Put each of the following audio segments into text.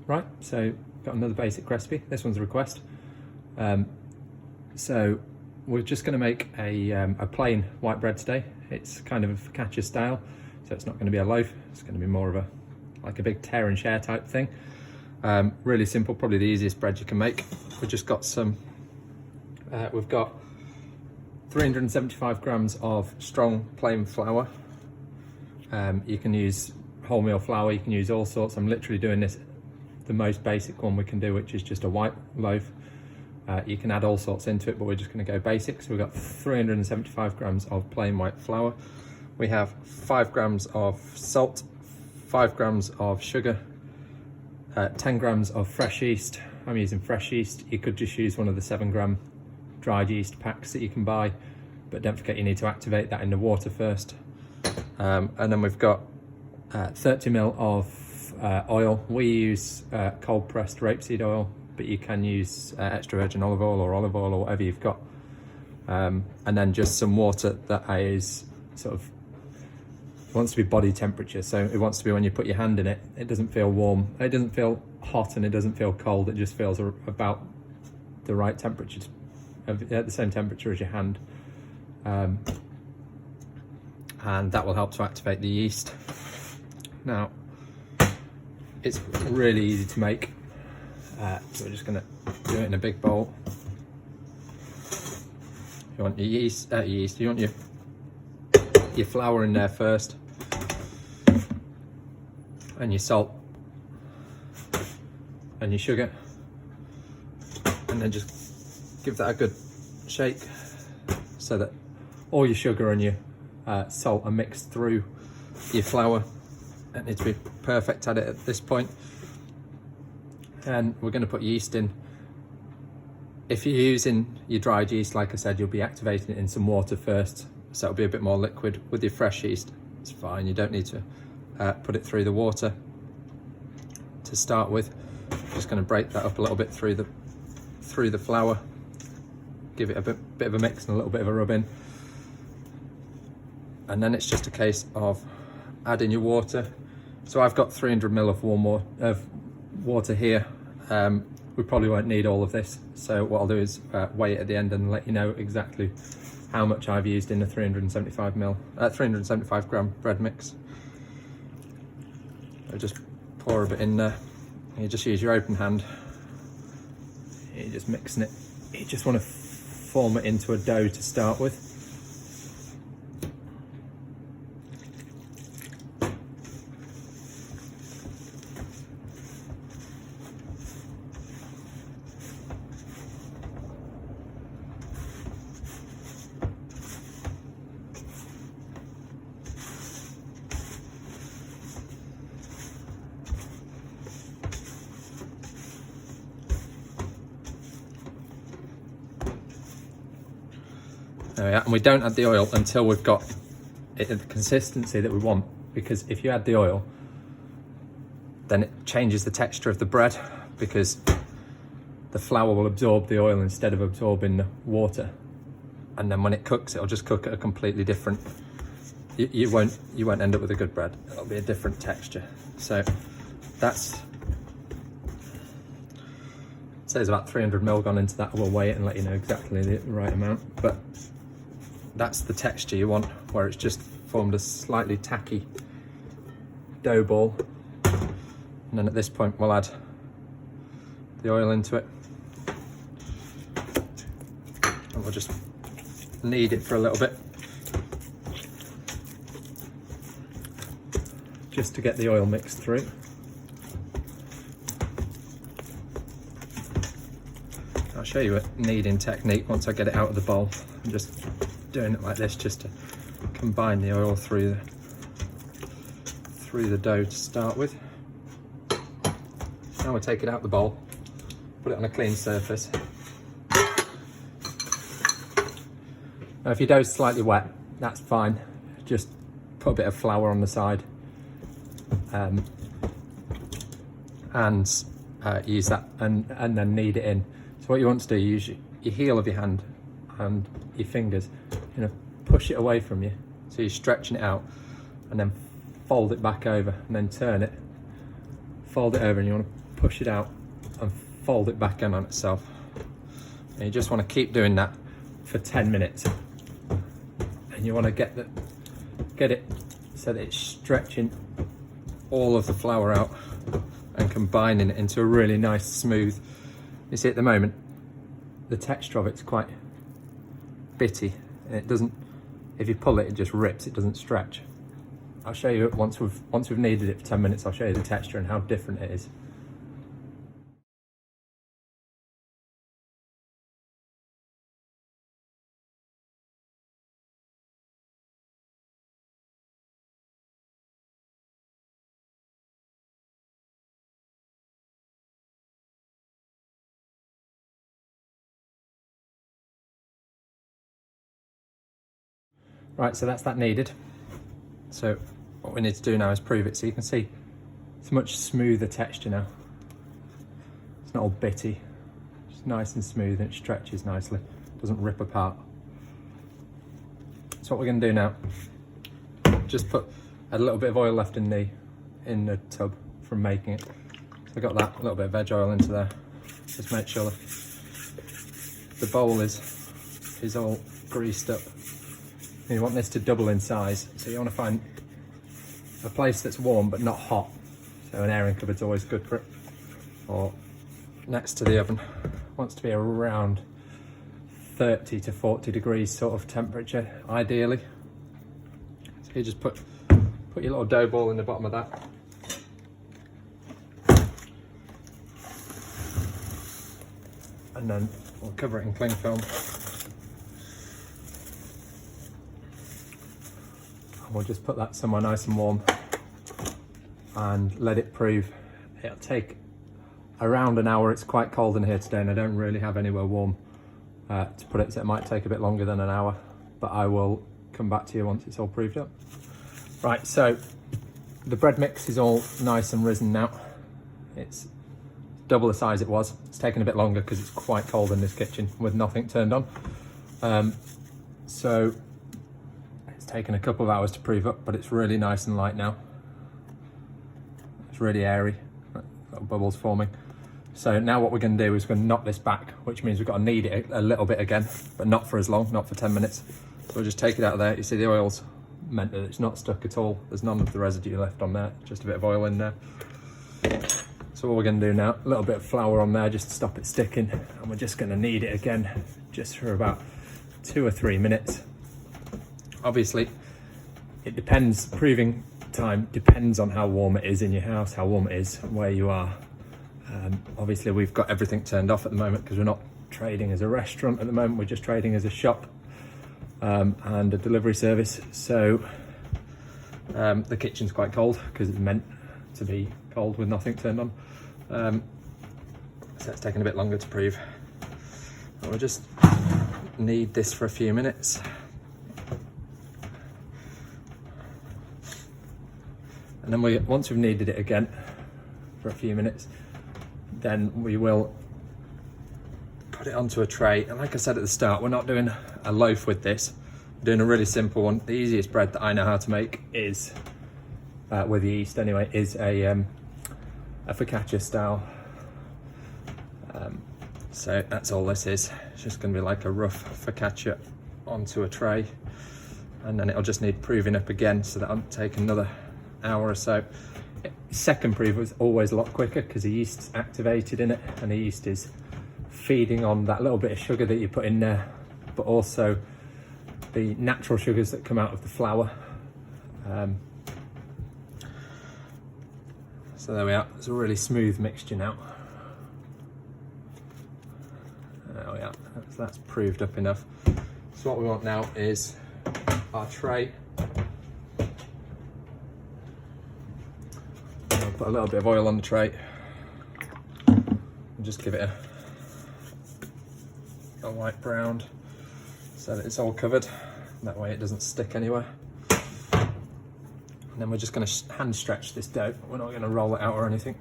Right, so got another basic recipe. This one's a request. So we're just going to make a plain white bread today. It's kind of a focaccia style, so it's not going to be a loaf. It's going to be more of like a big tear and share type thing. Really simple, probably the easiest bread you can make. We've just got some, we've got 375 grams of strong plain flour. You can use wholemeal flour, you can use all sorts. I'm literally doing this, the most basic one we can do, which is just a white loaf. You can add all sorts into it, but we're just going to go basic. So we've got 375 grams of plain white flour. We have 5 grams of salt, 5 grams of sugar, 10 grams of fresh yeast. I'm using fresh yeast. You could just use one of the 7-gram dried yeast packs that you can buy, but don't forget you need to activate that in the water first. And then we've got 30 ml of oil. We use cold pressed rapeseed oil, but you can use extra virgin olive oil or whatever you've got. And then just some water that is sort of wants to be body temperature. So it wants to be when you put your hand in it, it doesn't feel warm, it doesn't feel hot, and it doesn't feel cold. It just feels about the right temperature, at the same temperature as your hand. And that will help to activate the yeast. Now, it's really easy to make. So we're just going to do it in a big bowl. You want your yeast, you want your flour in there first, and your salt, and your sugar, and then just give that a good shake so that all your sugar and your salt are mixed through your flour. It needs to be perfect at it at this point. And we're going to put yeast in. If you're using your dried yeast, like I said, you'll be activating it in some water first, so it'll be a bit more liquid. With your fresh yeast, it's fine, you don't need to put it through the water to start with. Just going to break that up a little bit through the flour, give it a bit of a mix and a little bit of a rub in, and then it's just a case of adding your water. So I've got 300 ml of warm water here. We probably won't need all of this, so what I'll do is weigh it at the end and let you know exactly how much I've used in the 375 gram bread mix. So just pour a bit in there. You just use your open hand. You're just mixing it. You just want to form it into a dough to start with. There we are. And we don't add the oil until we've got it at the consistency that we want, because if you add the oil, then it changes the texture of the bread, because the flour will absorb the oil instead of absorbing the water, and then when it cooks, it'll just cook at a completely different, you won't end up with a good bread. It'll be a different texture. So that's, so there's about 300 ml gone into that. We'll weigh it and let you know exactly the right amount, but that's the texture you want, where it's just formed a slightly tacky dough ball. And then at this point we'll add the oil into it, and we'll just knead it for a little bit just to get the oil mixed through. I'll show you a kneading technique once I get it out of the bowl. I'm just doing it like this just to combine the oil through the dough to start with. Now we'll take it out the bowl, put it on a clean surface. Now if your dough's slightly wet, that's fine. Just put a bit of flour on the side and use that and then knead it in. So what you want to do, use your heel of your hand and your fingers, push it away from you, so you're stretching it out, and then fold it back over, and then turn it, fold it over, and you want to push it out and fold it back in on itself. And you just want to keep doing that for 10 minutes. And you want to get it so that it's stretching all of the flour out and combining it into a really nice smooth. You see at the moment, the texture of it's quite bitty, and it doesn't, if you pull it, it just rips, it doesn't stretch. I'll show you once we've kneaded it for 10 minutes, I'll show you the texture and how different it is. Right, so that's that kneaded. So what we need to do now is prove it. So you can see it's a much smoother texture now. It's not all bitty, it's nice and smooth, and it stretches nicely, doesn't rip apart. So what we're going to do now, just put a little bit of oil left in the tub from making it. So I got that, a little bit of veg oil into there. Just make sure the bowl is all greased up. You want this to double in size, so you want to find a place that's warm but not hot. So an airing cupboard's always good for it, or next to the oven. Wants to be around 30 to 40 degrees sort of temperature, ideally. So you just put your little dough ball in the bottom of that. And then we'll cover it in cling film. We'll just put that somewhere nice and warm and let it prove. It'll take around an hour. It's quite cold in here today and I don't really have anywhere warm to put it, so it might take a bit longer than an hour, but I will come back to you once it's all proved up. Right, so the bread mix is all nice and risen now. It's double the size it was. It's taken a bit longer because it's quite cold in this kitchen with nothing turned on. So it's taken a couple of hours to prove up, but it's really nice and light now. It's really airy, little bubbles forming. So now what we're going to do is we're going to knock this back, which means we've got to knead it a little bit again, but not for as long, not for 10 minutes. So we'll just take it out of there. You see the oil's meant that it's not stuck at all. There's none of the residue left on there, just a bit of oil in there. So what we're going to do now, a little bit of flour on there just to stop it sticking, and we're just going to knead it again just for about 2 or 3 minutes. Obviously, it depends, proving time depends on how warm it is in your house, how warm it is where you are. Obviously, we've got everything turned off at the moment because we're not trading as a restaurant at the moment, we're just trading as a shop and a delivery service. So the kitchen's quite cold because it's meant to be cold with nothing turned on. So it's taking a bit longer to prove. And we'll just knead this for a few minutes. And then once we've kneaded it again for a few minutes, then we will put it onto a tray. And like I said at the start, we're not doing a loaf with this. We're doing a really simple one. The easiest bread that I know how to make is, with the yeast anyway, is a focaccia style. So that's all this is. It's just going to be like a rough focaccia onto a tray. And then it'll just need proving up again, so that'll take another hour or so. Second proof was always a lot quicker because the yeast's activated in it, and the yeast is feeding on that little bit of sugar that you put in there, but also the natural sugars that come out of the flour. So there we are. It's a really smooth mixture now. There we are. So that's proved up enough. So what we want now is our tray. Put a little bit of oil on the tray and just give it a light brown so that it's all covered. That way it doesn't stick anywhere. And then we're just going to hand stretch this dough. We're not going to roll it out or anything.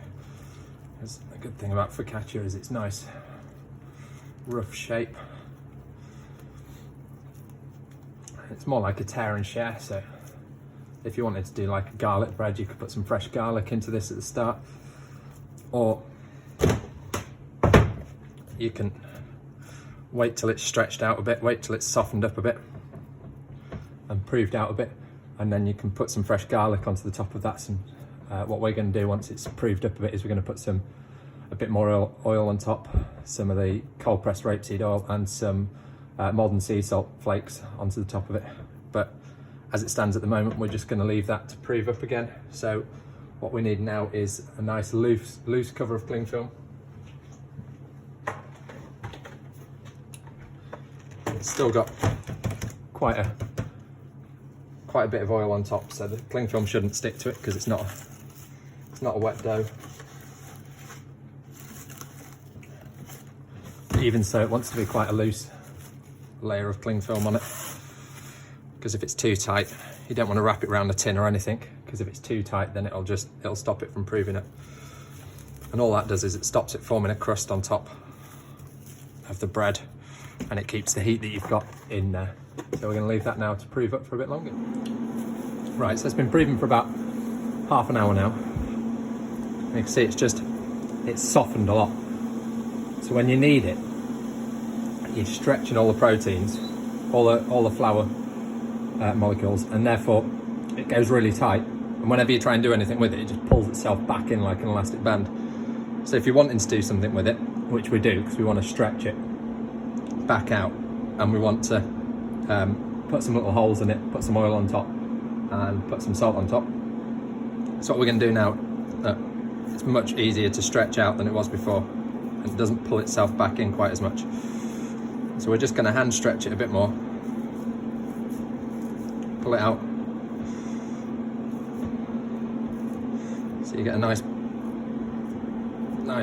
Because the good thing about focaccia is it's nice, rough shape. It's more like a tear and share, so if you wanted to do like a garlic bread, you could put some fresh garlic into this at the start. Or you can wait till it's stretched out a bit, wait till it's softened up a bit and proved out a bit, and then you can put some fresh garlic onto the top of that. What we're going to do once it's proved up a bit is we're going to put a bit more oil on top, some of the cold pressed rapeseed oil and some Maldon sea salt flakes onto the top of it. But as it stands at the moment, we're just going to leave that to prove up again. So what we need now is a nice loose cover of cling film. It's still got quite a bit of oil on top, so the cling film shouldn't stick to it because it's not a wet dough. Even so, it wants to be quite a loose layer of cling film on it, because if it's too tight, you don't want to wrap it around a tin or anything, because if it's too tight then it'll stop it from proving it. And all that does is it stops it forming a crust on top of the bread, and it keeps the heat that you've got in there. So we're going to leave that now to prove up for a bit longer. Right, so it's been proving for about half an hour now. You can see it's softened a lot. So when you knead it, you're stretching all the proteins, all the flour molecules, and therefore it goes really tight. And whenever you try and do anything with it, it just pulls itself back in like an elastic band. So if you're wanting to do something with it, which we do because we want to stretch it back out, and we want to put some little holes in it, put some oil on top and put some salt on top. So what we're going to do now, it's much easier to stretch out than it was before, and it doesn't pull itself back in quite as much. So we're just going to hand stretch it a bit more, pull it out, so you get a nice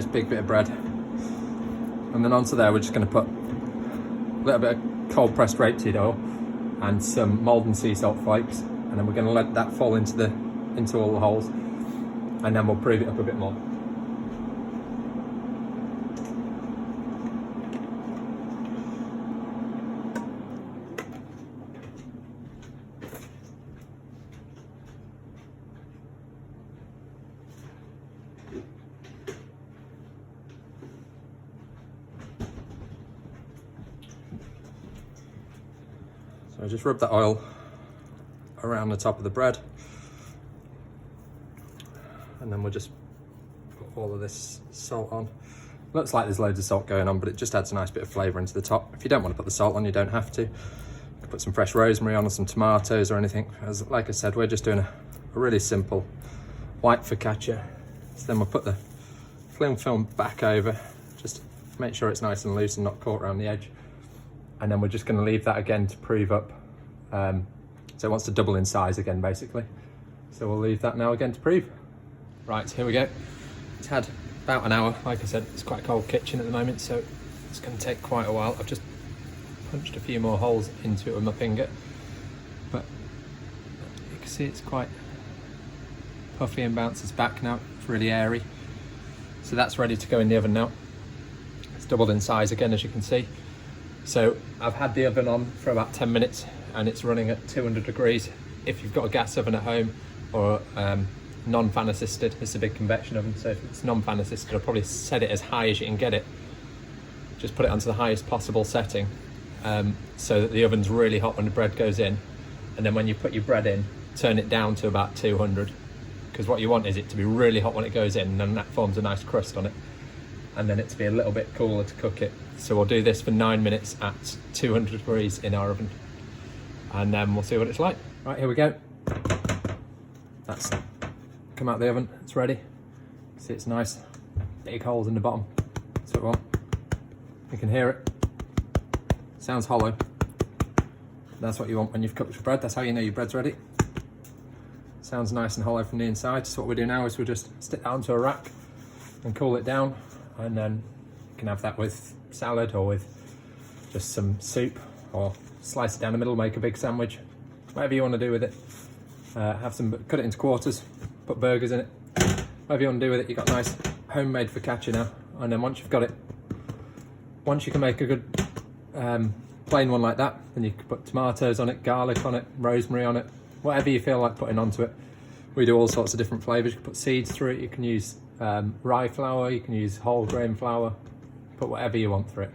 big bit of bread. And then onto there we're just going to put a little bit of cold pressed rapeseed oil and some Maldon sea salt flakes, and then we're going to let that fall into all the holes, and then we'll prove it up a bit more. So just rub that oil around the top of the bread, and then we'll just put all of this salt on. Looks like there's loads of salt going on, but it just adds a nice bit of flavour into the top. If you don't want to put the salt on, you don't have to. You can put some fresh rosemary on, or some tomatoes or anything. Like I said, we're just doing a really simple white focaccia. So then we'll put the cling film back over, just make sure it's nice and loose and not caught around the edge. And then we're just going to leave that again to prove up. So it wants to double in size again, basically. So we'll leave that now again to prove. Right, here we go. It's had about an hour. Like I said, it's quite a cold kitchen at the moment, so it's going to take quite a while. I've just punched a few more holes into it with my finger, but you can see it's quite puffy and bounces back now. It's really airy. So that's ready to go in the oven now. It's doubled in size again, as you can see. So I've had the oven on for about 10 minutes and it's running at 200 degrees. If you've got a gas oven at home, or non-fan assisted, it's a big convection oven, so if it's non-fan assisted, I'll probably set it as high as you can get it. Just put it onto the highest possible setting, so that the oven's really hot when the bread goes in, and then when you put your bread in, turn it down to about 200, because what you want is it to be really hot when it goes in, and then that forms a nice crust on it, and then it to be a little bit cooler to cook it. So we'll do this for 9 minutes at 200 degrees in our oven, and then we'll see what it's like. Right, here we go. That's come out of the oven, it's ready. See, it's nice, big holes in the bottom. That's what we want. You can hear it. Sounds hollow. That's what you want when you've cooked your bread. That's how you know your bread's ready. Sounds nice and hollow from the inside. So what we do now is we just stick that onto a rack and cool it down, and then you can have that with salad or with just some soup, or slice it down the middle, make a big sandwich, whatever you want to do with it. Cut it into quarters, put burgers in it, whatever you want to do with it. You've got nice homemade focaccia now. And then once you've got it, once you can make a good plain one like that, then you can put tomatoes on it, garlic on it, rosemary on it, whatever you feel like putting onto it. We do all sorts of different flavours. You can put seeds through it, you can use rye flour, you can use whole grain flour, put whatever you want through it.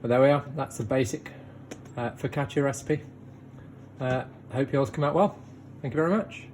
But there we are, that's the basic focaccia recipe. Hope yours come out well. Thank you very much.